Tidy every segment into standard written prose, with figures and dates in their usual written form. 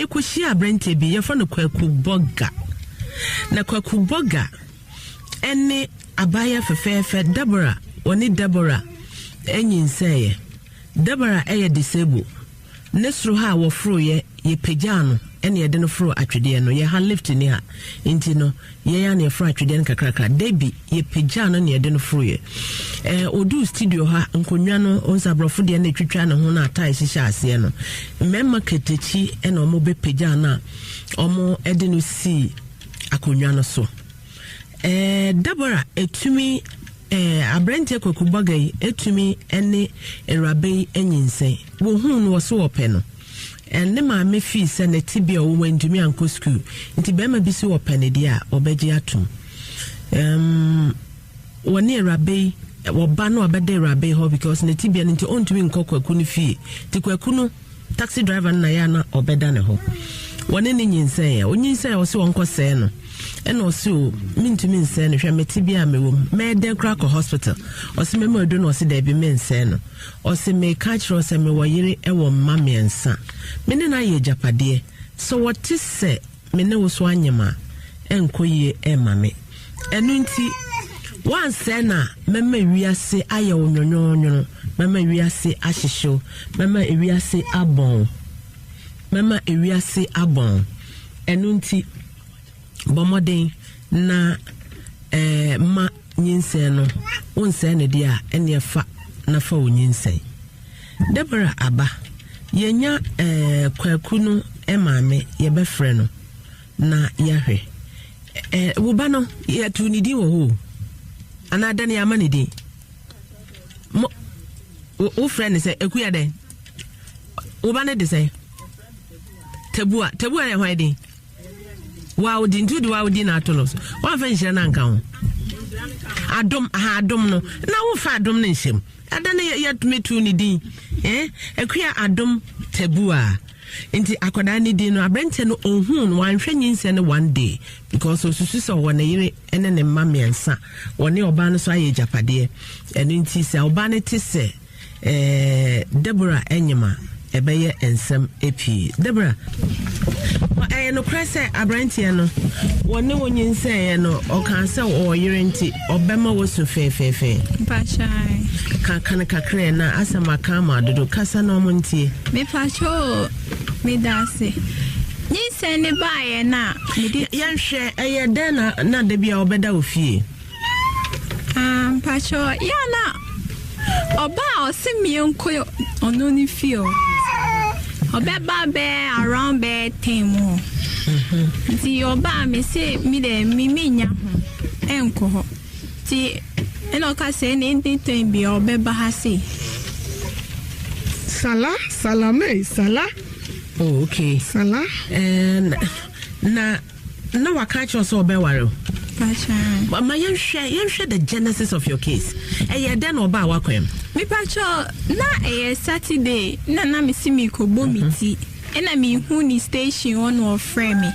Ekushi abrante bi ye no kwaku boga. Na kwaku boga ene abaya fefefe Deborah, oni Deborah enyinseye. Deborah disabled. Nesro ha wo fro ye pejano ene de no fro atwede no ye ha lift ni ha nti no ye ya na fro atwede no kakrakra debi ye pejano ne de no fro ye odu studio ha nkonwa no onsabrofo de na twitwa ne ho na atai hihya ase no memma ketechi ene omo be pejana omo de no si akonwa no so Deborah etumi abrante kokubaga etumi ene erabe enyinsen wo hu no so ope no ene ma me fi se na tibia wo wandumi anko school nti be ma bi si ope ne dia obeje atum woni erabe wo ba no obede erabe ho because na tibia nti ontumi nkokwaku no fi ti kwaku no taxi driver na ya na obeda ne ho woni ne nyinsen ya onyinsen ya wo se wonko se no eno osu mintumi nse no hwe metibia mewom me den crack hospital osi me modu no osi da bi me nse no osi me catch ro se me woyire ewo mamiensa me ne na ye japade so what is say me ne wo so anyema enkoye emame enu nti wan se na mema wiase aye onyonyo mema wiase ahihyo mema wiase abon mema wiase abon enu nti Bomoden na ma nyinsen no wonsen ne dia ene fa na fa wonyinsen Deborah aba yenya kwaku no emame ye befre no na yahwe wo ba no ye tu ni din wo ho anada ne ama ne din wo friend say ekuya den wo ba ne de say tabua ye hwan din wow dintu do wow din atolos wa fa nhira na nka ho adom no na wo fa adom ne nhyem ada ne ya tumetu ni din ekuya adom tabua nti akoda ni din no abrante no ohun no wanhwe nyinse ne one day because osusu so wona yire ene ne mamiensa woni oba no so aye japade eno nti se oba ne tese Deborah enyema ebeye ensem epi Deborah no krese abrante no woni wonyinse no okanse oyire nti obema wo so fe pachai kan kakre na asama kama dodo kasa no montie me pacho me dase nyinse ne bae na yanhwe eye den na de bia obeda ofie pacho yana oba osimionko ono ni fio obeba be around be temo ti oba me se mi de miminya ho enko ho ti eno ka se ni ntin bi obeba ha se salame oh okay sala na wakacho so obewaro but my young share the genesis of your case then oba wakwem me pacho na Saturday na me see me ko bomiti ena me hu ni station on or frame me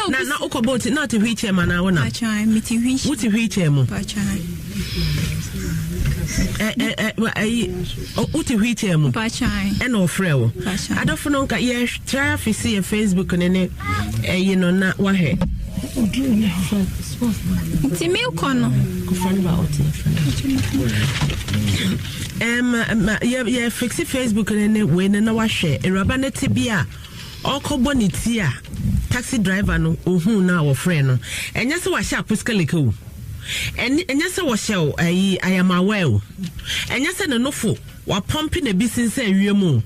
na okoboti na to wheelchair man na wona pacho me ti wheelchair what wheelchair mo pacho uti wheelchair mo pacho ena ofre wo adofo no nka ye try afisi ye Facebook ne you know na wa he Timi ukono kufanya oti ye fixi Facebook ne we na wa share eraba na tibia okobo ni tia taxi driver no ohun na wo frɛ no enya se wa sha puskaleke wo enya se wo shell I am aware enya se no fo wa pump na bi sinse awiemu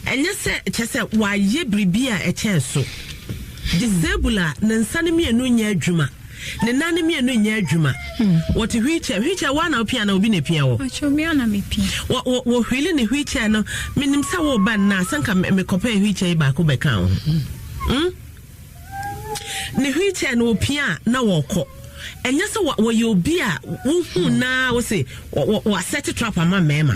enya se chese wa ye bribia e chenso disable na nsane mienu nya adwuma ne nane mienu nya adwuma what wheelchair one opia na obi na pia wo achomia na me pia wo hwile ne wheelchair no minim sa wo ban na sanka me kopa wheelchair ba ko beka wo ne wheelchair no pia na wo ko enya se wo ye obi a wo hu na wo se wo set trap ama mema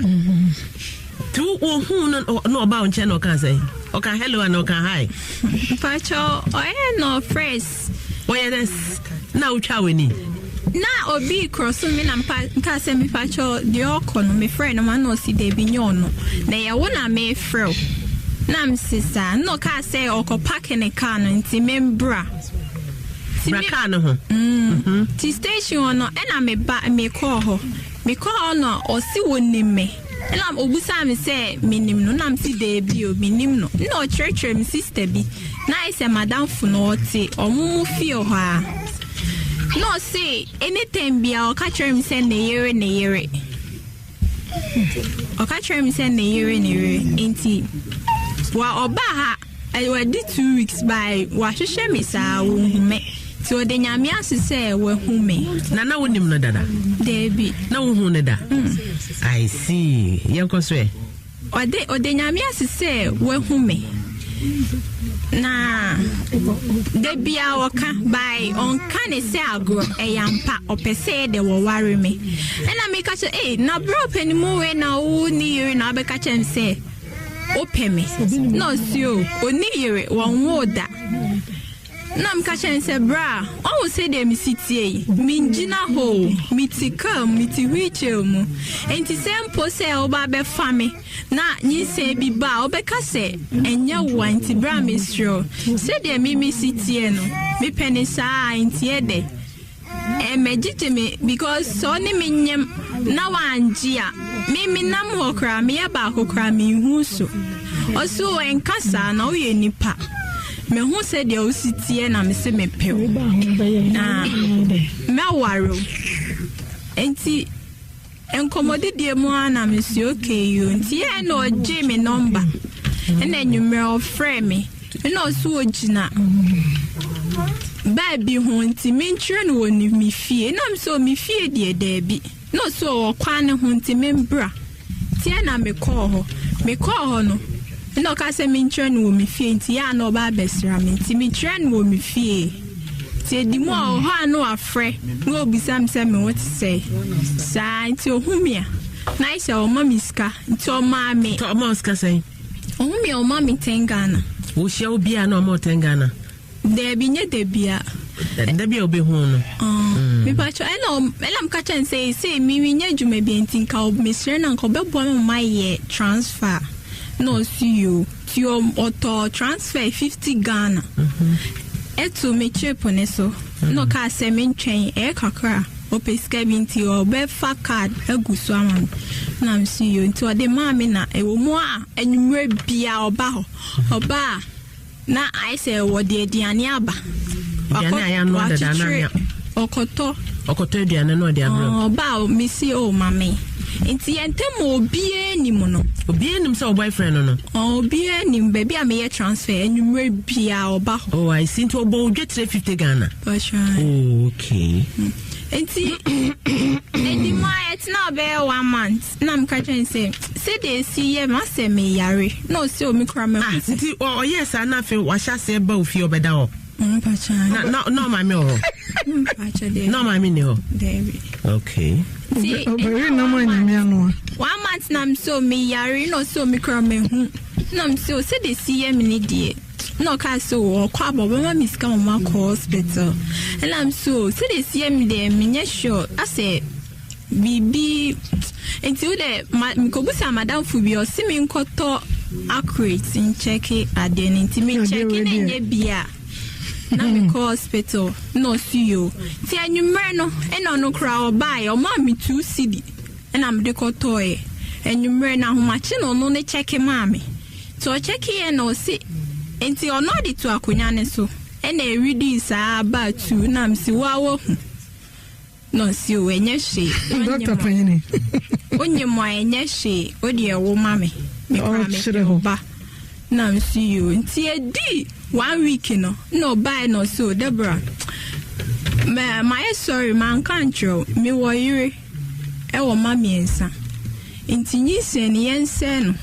tu wo hu no ba on channel kan say okay hello and okay hi pacho no fresh where's now chaweni na obi cross me na nka se me pacho de okono me friend no man no si de bi nyono na ye wona me frɛ Nam sister no ka say oko park in a car no nti membra car no ti station no na me call ho me call no o si woni me na obusa me say minim no nam si de bi o minim no church me sister bi na ise madam fu no oti omumu feel ho a no say anything bia o ka chere me say ne yere o ka chere me say ne yere nti wa oba ha I did 2 weeks by wa hwehwe me sa wo hume ti o de nyame asese we hume na wonim no dada Debbie na wo hu ne da I see yankoswe o de nyame asese we hume na Debbie awaka by on kan e se agro e yampa opese de wo ware me na me ka say na bro penimu we na wo ni yiri na be ka chem say opeme no sio oni yere won woda nam ka chen se bra o se de mi sitie mi ngina ho mi tika mi ti wiche mu enti sempo se oba be fame na nyi se bi ba obeka se enya wanti bra mi sure se de mi sitie no mi penisa enti ede mejite me because so ni mi nyem na wanjia mi nam ho kra mi aba ho kra mi hu so oso enkasa na oye nipa me hu se de ositie na me se me pew na me waro enti enkomode de mu ana me si okay yo enti e na oje me number na nyumre o frame me na oso ogina baby hu enti me ntire no woni mi fie na me so mi fie de bi no so okwane hu enti me mbra tie na me call ho no no ka se me ntire no mi fie enti ya na oba besra me enti me ntire no mi fie tie di mo ho anu afre no obisam se me what say sa enti ohumia na ise o mami ska enti o ma me to o ska say ohumia o mami tengana wo hia obi a na o mo tengana Debbie nye Debbia. Debbia obi hu no. Me pa cho elam ka chen say mi nye djume bi entinka ob mesre na nko be bo ma ye transfer. No see you. Ti o auto transfer 50 Ghana. Etu me chepo ne so. No ka se me ntwen e kakra. O peska bi nti o be fa card egusu amam. Na m see you nti o de ma me na e wo mo a enwumre bia oba ho. Oba na I say what the Dianiaba. Okoto Diana no dia bro. Ba missy oh mammy. Inti entemo obie ni mono. Obie nim so boyfriend no. Obie nim baby I may transfer and you may be oba. Oh I seem to obo get 50 Ghana. Okay. Inti Lady my it's now be 1 month. Na I'm catching say they see ye must say me yare. No so me cram. Oh yes I na fe washa say ba ofi obeda o. No my me o. No my me no. Okay. See, no money me no. 1 month na I'm so me yare no so me cram me hu. Na I'm so say they see ye me ni die. No ka so kwa bo ma miska ma ko hospital. And I'm so they see me there me sure I say bibi until the mikobusa madam fubi o si me nkoto accurate in check at the intimate checking enye bia na me call hospital no see you ti anwumre no e no kra o buy o ma me 2 cedi and am de ko toy anwumre na homache no ne check ma me so check here no see enti ono di to akonya ne so e na ready sa ba 2 na me si wawo no si o enye she Dr. Panyini onye mo enye she o de wo mame me kwa me ba na me si you nti edi 1 week no buy no so Deborah my sorry man control me wo yire e wo mame ensa nti nyi se ne yense no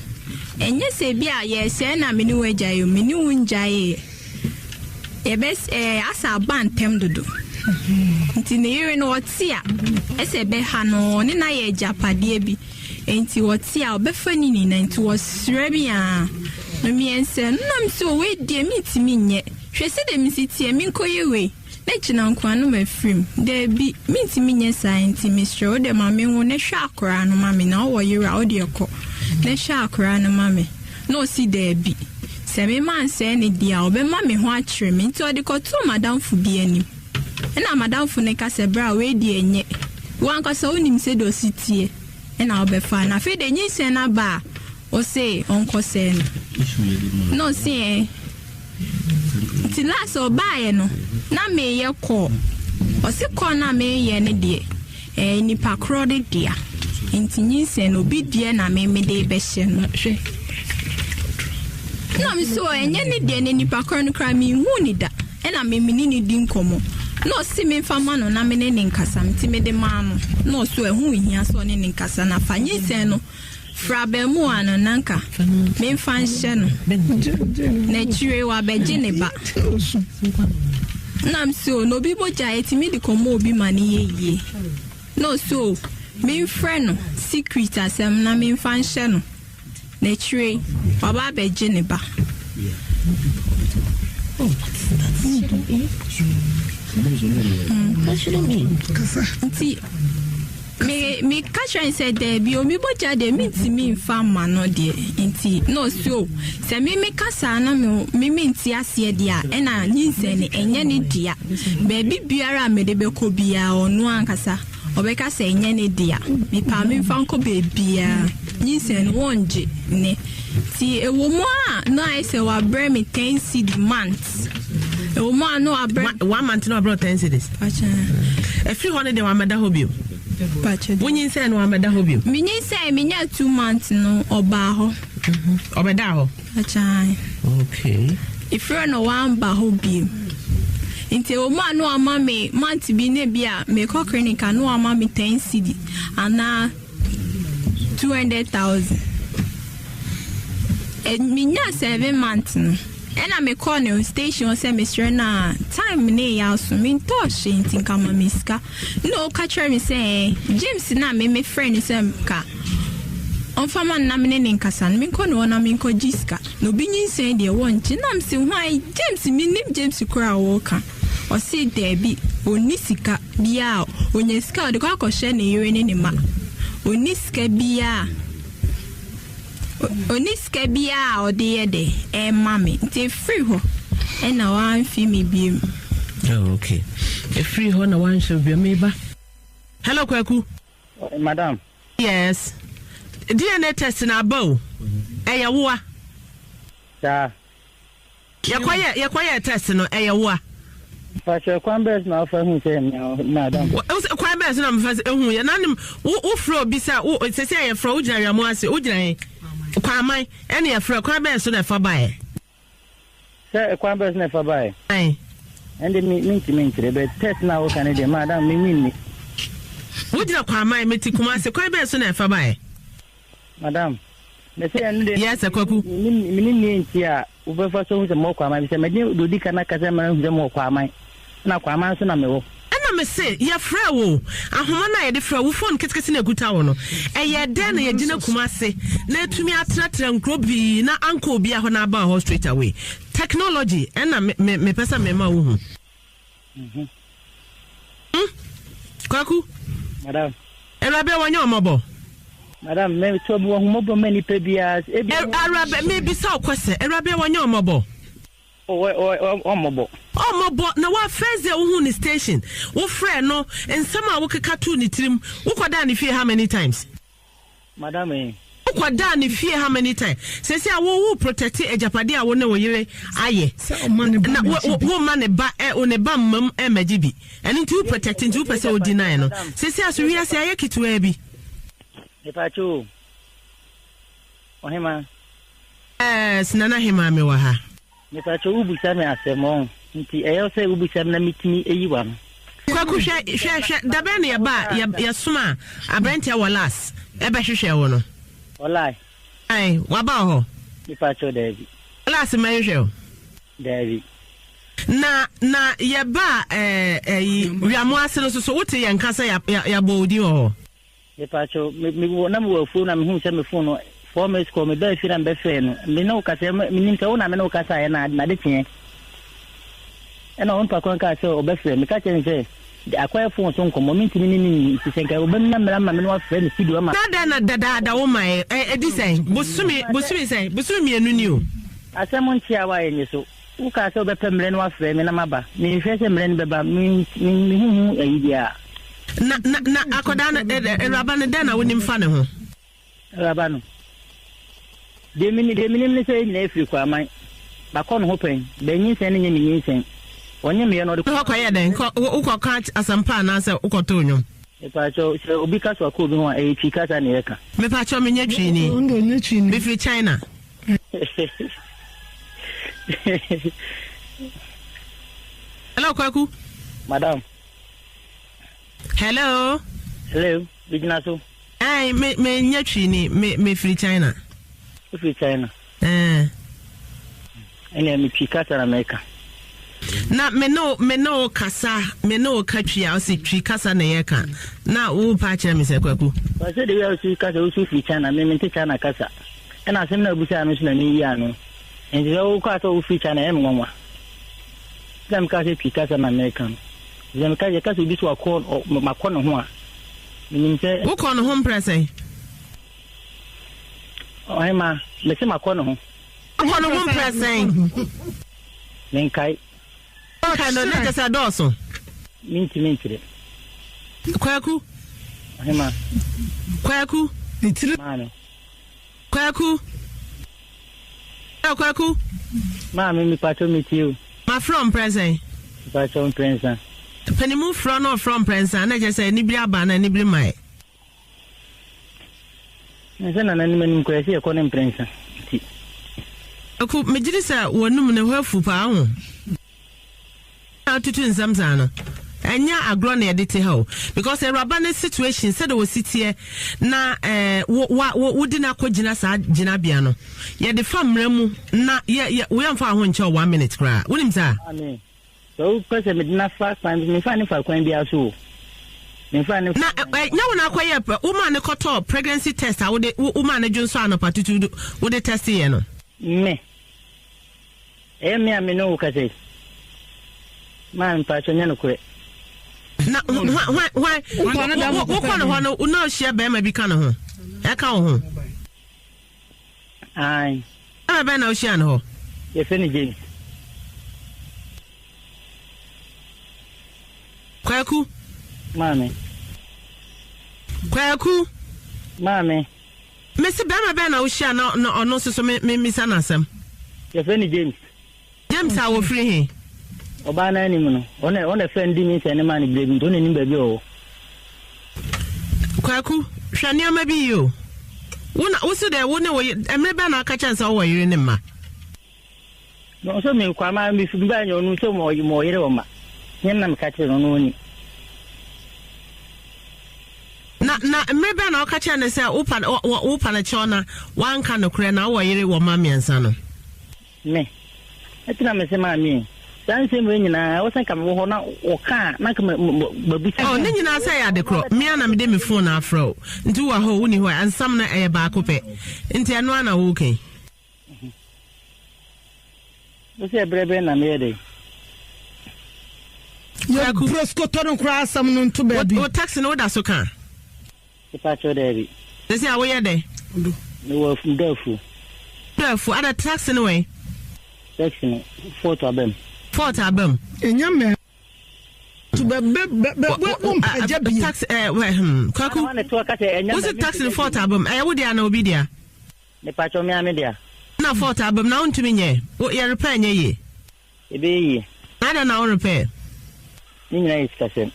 enye se bia ye se na me ni wagya yo me ni wunjaye e bes asa bantem dodo nti ne yire no otia ese be ha no ne na ye japade bi enti otia obefa ni na nti wosre bia no mi ense nam so we die mi ti mi nye hwese de mi sitie mi nkoye we na china nkwa no mafrim de bi mi ti mi nye science mi sure de ma me hu ne hwa akora no ma me na wo yira o de ko ne hwa akora no ma me no si de bi se me man se ne dia obema me ho akire me nti odi ko to madam fu bi ani na madam fu ne ka se bra we di enye wan ka so onim se do sitie na obefa na fe de nyi se na ba o se onko se no se ti la so ba ye no na me ye ko o se ko na me ye ne de ni pakro de dia nti nyi se no bi die na me de be hye no hwe no me so enye ne de ne ni pakro no kra me hu ni da na me ni di nkomo no si me fama no na me ne nkasa mti me de ma no so ehu hia so ne nkasa na fa nyi se no frabe mu ano nanka me fan hye no na chire wa beje ne ba nam so no bi boja etimi di komo obi mani yeye no so me friend no secret asem na me fan hye no na chire wa ba beje ne ba What should I mean? Me catcher said there be omi boja de me farm no de nti no so se me kasa na me nti ase dia e na nyinse ne enye ne dia baby biara me de be ko bia onu ankasa obeka se enye ne dia me pa me fan ko baby a nyinse ne wonje ne ti ewo mo a no I say wa bre me 10 seed months ewo mo a no abre 1 month no abroad 10 cities acha e free holiday de wa meda hobio when you say no ameda hobio me nyi say me nya 2 months no oba ho obeda ho acha okay if you no one ba hobio inte o ma no ama me month bi ne bia me ko clinic no ama me 10 cedi ana 200,000 me nya 7 months no ena me call no station say me sure na time ne ya so me touch intin kama miska no catch me say James na me friend say ka on fama na me ne nkasa me ko no na me ko jiska no bi nyin say de won chi na me say why James me nim James kura wo ka o say there bi onisika bia onyeska de ko akoshe ne yere ne ma onisika bia oniska bia ode de e mame nti free ho e na wan fi me biem okay e free ho na wan show biem me ba hello kwaku madam yes DNA test na bow e ya wo a ta ya kwaye test no e ya wo a fa che kwambes na fa hu se madam kwambes na mfa hu ya nanim wo fro bi sa wo se se ya fro wo gina ya mo ase wo gina kwamai ene ya fra kwambes na fa bae se kwambes na fa bae ende minti be test na wo kan de madam minni wo gina kwamai meti kuma se kwambes na fa bae madam me se ende yes akwaku minni nti a wo be fa so hu se mo kwamai se me de dodi kana ka se ma hu se mo kwamai na kwamai so na me wo me say ya fra wo ahoma na ye de fra wo phone kitkiti na guta wo no ye de na ye gina kuma se na etumi atratra nkrobi na anko obi a ho na ba ho straight away technology na me pesa me ma wo hu kwaku madam erabe wonyo omobo madam me to bo hu mobo mani pe bia erabe me bi sa kwese erabe wonyo omobo omobo na wa feze wo hu ni station wo frɛ no ensama wo keka to ni tirim wo kwada ni fie how many times madam wo kwada ni fie how many times sese a wo protect ejapade a wo ne wo yire aye na wo ma ne ba o ne ba mam magibi eni nti wo protect nti wo pese wo deny no sese aso wi ase aye kitwa bi e pa cho ohema sinana hema me wa ha me pa cho ubu sa me asemo nti eyo se ubu sa na mitini eyiwa no kwaku hwe dabe ne ya suma abrantia walas ebe hwehwe wo no wallahi ai waba ho me pa cho David walas me hwehwe David na ya ba wiamo ase no so wote ya nkasa ya bodi ho me pa cho me wona mo fu na me hu se me fu no formes ko me da fi na be fe no me no ka se me nim se wona me no ka sa ya na de tie ena on pa kon ka se o be fe me ka chen se akwa fu so nkomo minti ni si se ka o be na mera ma me no fe ni studio ma da wo mai di say bosumi say bosumi enu ni o Asɛm ntia wa yenye so. Uka so be pemre no afre me na maba. Me hwɛ sɛ mre no beba me hu ayi dia. Na akoda na raba ne da na wonim fa ne ho. Raba no. De minim ne sɛ nyina afiri kwa man. Ba kɔ no ho pɛn. Ba nyin sɛ ne nyin sɛ. Onye me no de ko kɔyɛ den ukɔ ka asampa na sɛ ukɔtɔ onwom. Epacho sɛ obi ka so akɔ bi ho a twi kasa ne yɛka. Me pacho me nya twi ni. Ndo nya twi ni. Be free China. Hello, Kwaku. Madam. Hello. Hello. Bignaso. Hey, me nyatwi ni me free China. Free China. Ene me twika na America. Na me no kasa, me no katwi a o si twi kasa na yeka. Na wo pa kire me se Kwaku. Ba se de we o si kasa o si free China, me te China kasa. Ena asem na obusa no so na ni yi ano. Nti o kwa to free China em nwanwa. Dem ka se twi kasa na America. Dem ka je kasa obi so akọ makọ no ho a. Menim se wo kọ no ho mprese. O hema, me se makọ no ho. Akọ no ho mprese. Menkai. Okay, no let us adoso. Minti. Kwaku. Hema. Kwaku. Itire. Mano. Kwaku. Kwaku. Mama mi pato mi tiu. Ma from present. Pato present. Penimu from or from present na je say ni bia ba na ni bri mai. Nse na nani mani mkwesi e kone present. Aku mejiri sa wonum ne hwafu pa ho. Atutu nsamza no. Enya agro na edite ha o because eraba ne situation said we sit here na wo di na kogina sa gina bia no. Ye de famra mu na ye we amfa ho nche 1 minute kra. Wonim sa? Amen. So person me na fa kwan me fa ne fa kwan bia so. Me fa ne na nya wona akoye woman ne koto pregnancy test a wo de woman ne dwonso anopatutu wo de test ye no. Me. Me ameno ka say. Man pa chonya no kure. Na why wo kono ho no no share be ma bi kan ho. E ka ho. Ai. Be na o share no ho. Ye feni James. Kwaku. Mame. Kwaku. Mame. Mesi be na o share no ono so me misa na asem. Ye feni James. James a wo free he. Oba na ni mu no. One friend di mi se ne man brebi do ne ni ba bi o. Kwaku, hwane ama bi yo. Wona wo so de wo ne wo emre ba na aka chance wo yire ne ma. No so me kwa ma mi fi ba nyo no so mo yire o ma. Yen na me ka tire no ni. Na emre ba na aka chance se wo pa na chona wan ka no kure na wo yire wo ma miensa no. Me. Etina me se ma mi. Sanse mo nyina wo san ka me ho na wo ka na ka babu sa. Oh, ne nyina say ya de kro. Me ana me de me phone afro. Nti wa ho woni ho ansam na eye ba akopɛ. Nti eno ana wo kan. Wo se brebe na me de. Ya prosko tono kra asam no nto ba bi. Wo taxi no da so kan. E pa cho de bi. They say awoye de. No wo fu dafu. Dafu ada taxi no way. Taxi no photo abem. Fort abem. Enya me. To be mpaja bi. Taxi Kwaku. What's the taxi in Fort abem? Wo dia na obi dia. Ne pa cho me ame dia. Na Fort abem na untumi nye. Wo ye repair nye ye. E be yi. Na na wo repair. Ni nyina iskasem.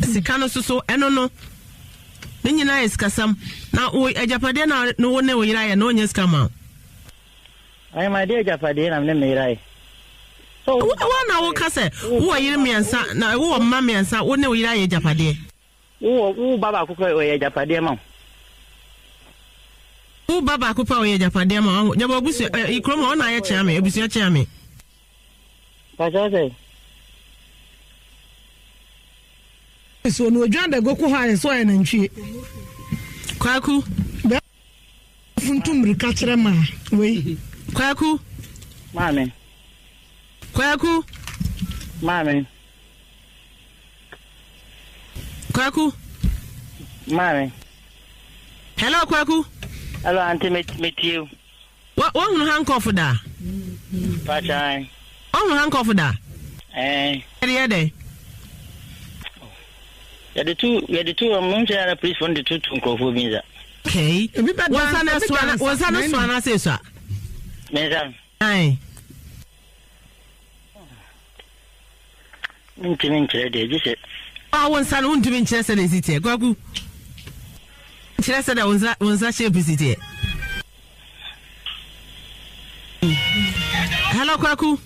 Sika no so eno no. Ni nyina iskasam. Na wo ejapade na no wo ne wo yira ye na onye skama. Ai ma de ejapade na me yirai. So wo na wo ka se wo yire miensa na wo ma miensa wo ne wo yira ye ejapade. Wo baba akoko ye ejapade ma. Wo baba akoko wo ye ejapade ma. Nyaba obusu ikroma wo na ye chia me, obusu ye chia me. Pa cho se. So no dwanda goku ha so ya na ntwie. Kwaku. Funtum rika kire ma we. Kwaku. Mame. Kwaku. Mame. Kwaku. Mame. Hello Kwaku. Hello auntie meet you. What hunu handcuff da? Pachai. Oh, handcuff da. The two among the police from the two to Kofu. Okay. Was I say, sir? Madam. Aye. I want someone to be interested in it. Go. Interested was that shape is it? Hello, Kwaku.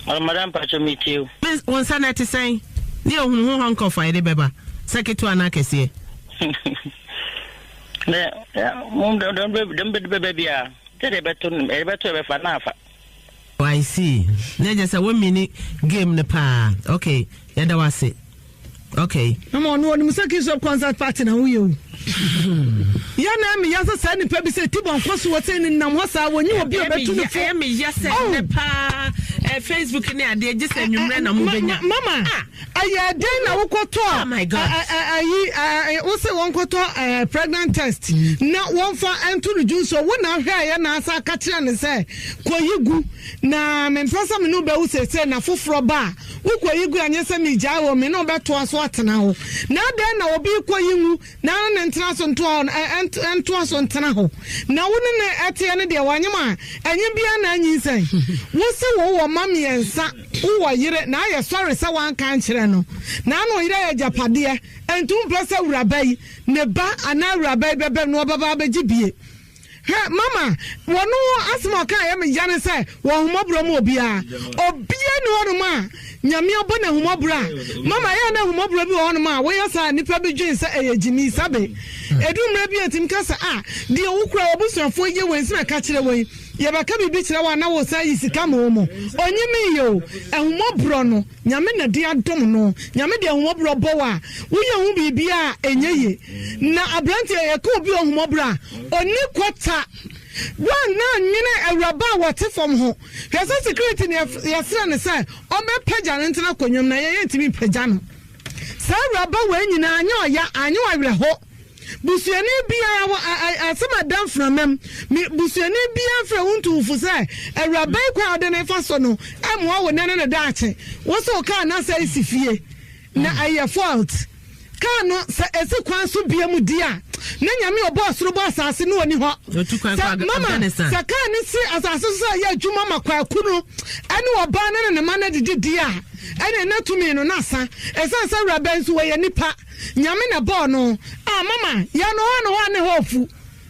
Madam Pacho meet you. One son to say, you who uncle for the beba. Second to an akesi. Don't be baby. Tell a better for I see. Now just a 1 minute game the pa. Okay, yeah, that was it. Okay. Come on, one Musaki of concert party now you. Yeah, me yes send the say Tibon first was saying in Namwasa when you be able to me just the pa Facebook near there just a new Mama. I then oh my God. I also want pregnant test. Not one for and to reduce so when I hear and answer catcher and say, Koyigu na me person me no be say na foforo ba. Wo Koyigu anyese me jawo me no beto aso atena ho. Na den na obi Koyigu na na ntena so nto ento aso ntena ho. Na wo ne ete ne de wanyema enye bia na anyi nsan. Wo se wo mami ensa wo yire na ya sorry say wan kan kire no. Na no yire ya japade entum pese urabai ne ba ana urabai bebe no baba begibie. Hey, Mama, wano asma ka ya me jane say wo humobro mo obia no no ma nyame obo na humobra mama ya na humobro bi wo no ma wo yasa nipa bi dwen say eyejimi sabe edumra bi atim kasa de wukura obusuafo ye wensi na ka kire won ye baka bibi kire wa na wo say sika mo mo onyimi yo ehumobro no nyame na de adom no nyame de ehumobro bo wa wo ye hu bibia enyeye na abrante ye ka obi ehumobra oni kwata one na nyine awraba wate from ho hwese security ne yasra ne say o me pagya ne ntena konwom na ye ntimi pagya no sa awraba wa nyina anya oya anya awre ho busuani bia asema dan framem busuani bia fra wontu fu say awraba kwa ode ne fa so no amwa wo ne ne daache wo so ka na say sifie na aye fault ka no sa ese kwan so bia mu dia na nyame obo soro bo asase no oni ho mama saka ni si asase so ya adwuma makwa kunu ene oba ne ma na didi a ene na tumi no nasa esansa raben so we nipa nyame na bo no mama ya no ne hofu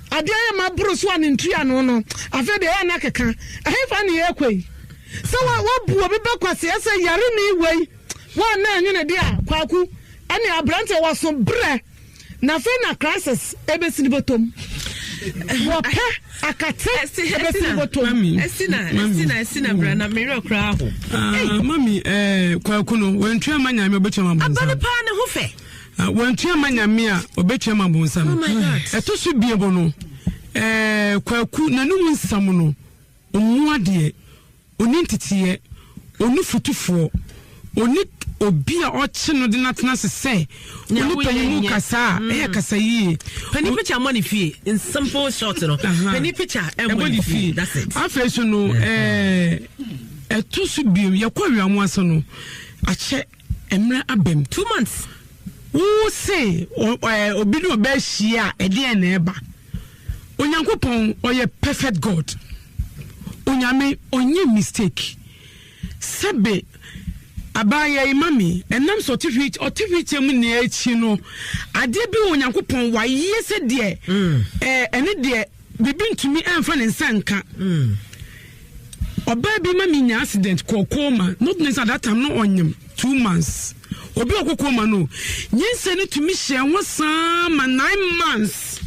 ade ya ma buru so an ntua no afa de ya na keka ahefa ne yakwei so wa bu obi bekwase ese yare ni wei wa na anyene de a kwaku ene abrante waso bre na fe na crisis ebesini botom wo pe akate ebesini botom esina bra na mero kra ho mami kwaku no wantwa manyame obetwa mabonsa abane pa ne ho fe wantwa manyame a obetwa mabonsa no eto so biebo no kwaku nanum nsam no omuade oni ntitiye oni futufo oni obi a ochi no de natena se oni panimu kasa kasa yi pani picture money fee in simple short no pani picture money fee that's it afresh no eto so biom yakwawiamu aso no ache emre abem 2 months wo say obi no be hia ede na eba onyankopon oye perfect god onyame onye mistake sebe abaya imami enam certificate mu ne achi no ade bi onyankopon waye se de ene de bibi ntumi emfa ne nsanka oba bi mami nya accident kokoma not necessarily that time no onyem 2 months obi okokoma no nyense ne tumi hye ho sama 9 months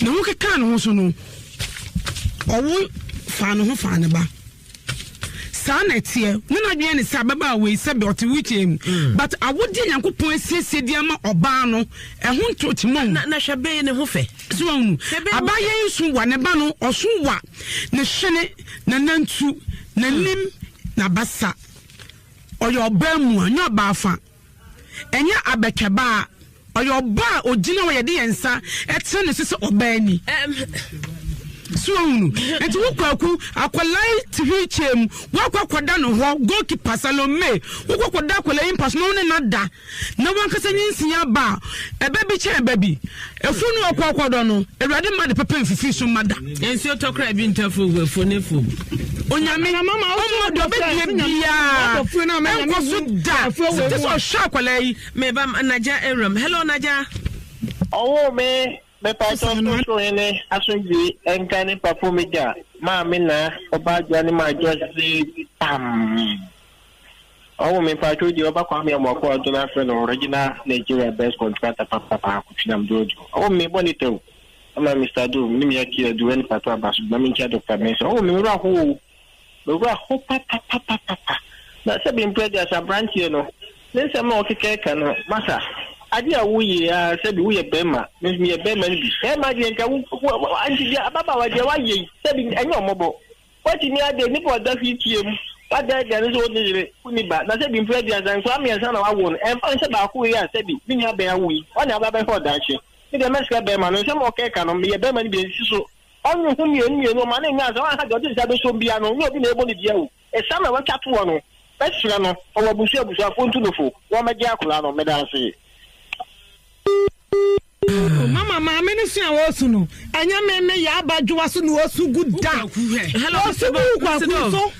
na wo keka no so no owo fa no ho fa ne ba sanetie nuna dwen ne sababa we sebe otiwichem but awodi nyankopon asiesie di ama oba no ehun totimon na hwebe ne ho fe so anu abaye nsu wa ne ba no oso wa ne hwene na nantu na nim na basa oyo oba mu anya oba afa enya abekeba oyo oba ogina wo ye de yensa etre ne sese oba ani so unu enti wo kwaku akwalai TV chem wo kwakwada no ho goalkeeper Salome wo kwakwada akwalai impass no ne nada na wankasa nyinsia ba ebe bi che ebe bi efunu okwakwado no ewrade ma de pepe mfifi so mada ensi otokra bi ntafo we fonefo onyame na mama o do be bia enko so da so so shakwalai me ba naja eram hello naja oh me pa so ene asunji enkani performija ma me na oba jani ma just pam oh me pa to di oba kwa me mo ko do na friend original Nigeria best contractor papa kutinam dojo oh me bonito ama Mr. Do ni me yaki do any part abasu na me kia Dr. Mensa oh me ro ho papa na se be impressed as a branch you know then say mo keke kan masa adi awuye se bi wuye bema me ye bema ni bi e ma je nka anti dia baba wa je wa ye se bi enyo mobo wati ni ade ni po da fi tiem ada da ni so ni re uni ba na se bi impressed as an kwa me san na wa won e fa se ba ku ya se bi ni nya be awuyi wani ababa ho da che ni de meska bema no se mo keke no me ye bema ni bi siso onyu hu mi no ma na nya so wa ha do se do so bia no ni obi na ebo ni dia o e sa na wa chatu no pesra no o busu afontu no fo wo ma je akula no me da se mama me ni sia wo su no anya me ya abadwa so no osu guda hello so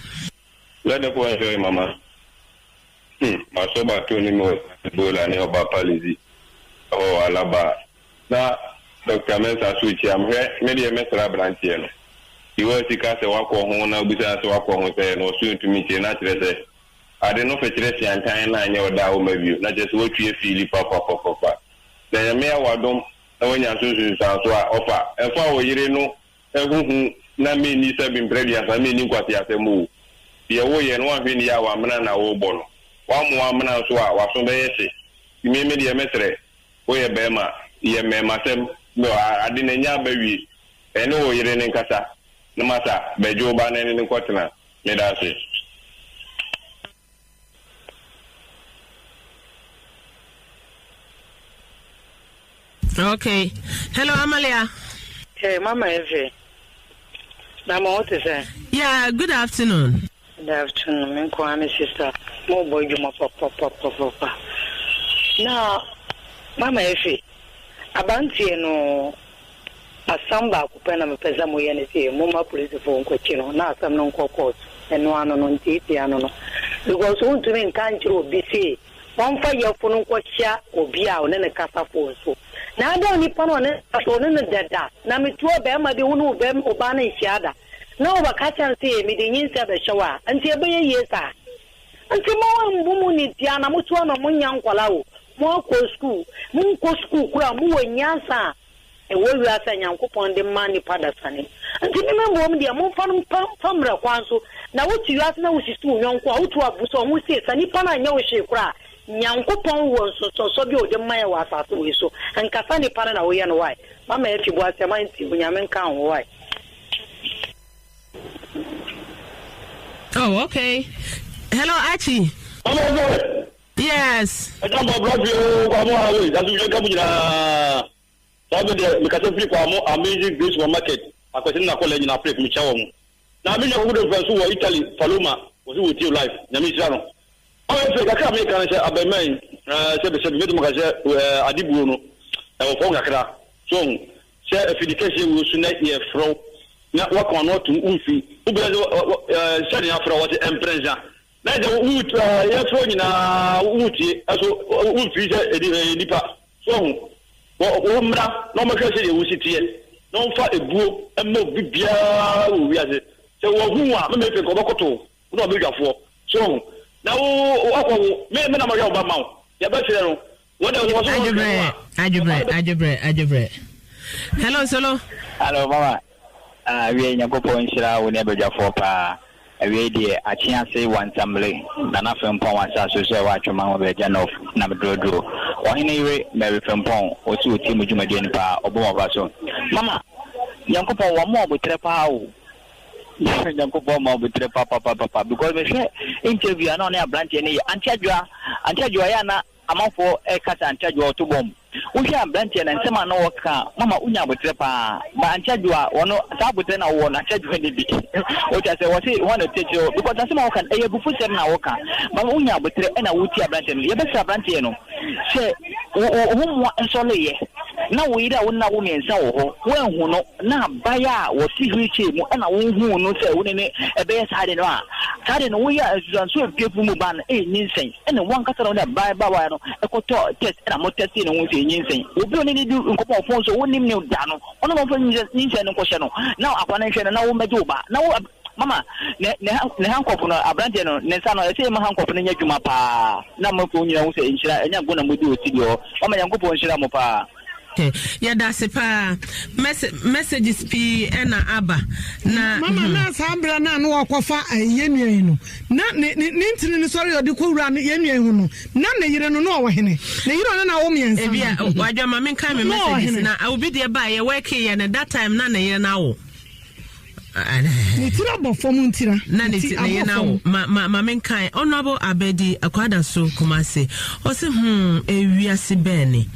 let the boy show mama ma so ba to ni mo bola ni oba palizi o alaba na Dr. Mensa switch am he me de mesra branche no iwo sika se wako ho na obisa se wako ho se no so ntumi che na kire se ade no fetire si antan na anya oda o mabio na je se wo tue fili papa na ya me awadom na wonya so so a ofa efa wo yire no ehuhu na me ni se bi impregnate asa me ni kwati asemu ye wo ye no ahwe ni ya wa mena na wo bo no wa mo wa mena so a wa so be yese me de mesre wo ye be ma ye me masem no ade na nya ba wi ene wo yire ne nkasa na masa bejo ba na ne kwatena me da se. Okay. Hello, Amalia. Hey, Mama Eve. Mama, what is that? Yeah, good afternoon. Good afternoon. My sister. More boy, you papa. Now, Mama Eve. Abanti no. Asamba kupena mepeza moyene tie. Mama police for unkwechino. Na asam no court. Eno ano no ntiti ano no. Because untu me nkanchiro bisi. Wamfa yefunu nkwachia obia onene kasa fonso. Na ada ni pano ne onene dada. Na mituo be ma de hunu be oba na isiada. Na oba kacha nse mi de nyinsa be hyewa. Anti ebe ye yesa. Anti mo mbumu ni dia na mutuo no munya nkwala o. Mo ko school. Mun ko school kura mu wonyansa. E wo wi asa nyankopon de mani pada sane. Anti me membo mo dia mo famra kwanso. Na wotu wi asa na wosistu nyonko a wotu abuso mo se sani pana anya wo hye kura. Nyankopon won so bi o de maye wa asase we so ankasa ni pana na wo ye no why mama e fibo asema nti bunyame nka ho why. Oh, okay. Hello, Achi. Yes. I don't know about you. Come on, that's you come here. So the because free for amazing goods for market. Akwese na college na break mi chawo mu. Na mi na wo do verse wo Italy Paloma wo with you life. Na mi sira no. Oh, if I can't make an abemain, said the magasin, Adibuno, and Fogakra. So, say if the case will soon year from not work on not to Ufi, who setting up for what Impregnate. Let the wood, Uti, as Ufi, Nipa. So, no more case you sit here. No fat a boo, and no big beer, we are it. So, who are making a cocoto, not bigger for. So, now, me na ma yoba ma ya ba fere what was Ajubre. Hello, solo. Hello, mama. We nyakopon shira wo ne beja for pa. We dey achiase ensemble na na film pon wa sa so se wa twoma wo beja no na bedrodo. O hene we me film pon o ti o ti mu dwuma de ni pa obo wa so. Mama, nyakopon wa mo obotre pa o. Nyankopon ma obotre papa because me say interview na na branch ni anti adwa ya na amanfo kasa anchadwo to bom wohia branch na nsema na woka mama unya abotre pa ba anchadwo wono sa abotre na wo na anchadwo ne bi o ta say wosi wanna take you because nsema woka e bufu sem na woka mama unya abotre na wuti branch no ye be sa branch no se wo mo ensole na wo ira wona wo mensa wo ho wenhu no na baya wo si hwiche mu na wo hu no se wo ne ebe sade no a sade no wo ya so epefu mu ban nyinsen na wan kasa no na baya ba no ekoto test na mo test no wo se nyinsen obi oni di nkopo fon so wo nim ne da no ono mo fon nyinsen no ko hye no na akwana hye no na wo mejo ba na wo mama ne hankofo no abrante no ne sa no e se ma hankofo no nya dwuma pa na mo fo nyina wo se nhyira enya go na mo di otidi o mama yankopo nhyira mo pa. Okay. Yeah, that's a messages p ena aba na mama na sambra na no akofa yenue no na ne ntini ni sorry odi ko wura yenue hu no na ne yire no no wo hene ne yire na wo miensa e bia wadwa ma men kan me messages na obi de ba ye work ye na that time na ne yire na wo ni tira bofom ntira na ne ye na wo ma men kan honorable Abedi Akwada so Kumase o se ewiase beni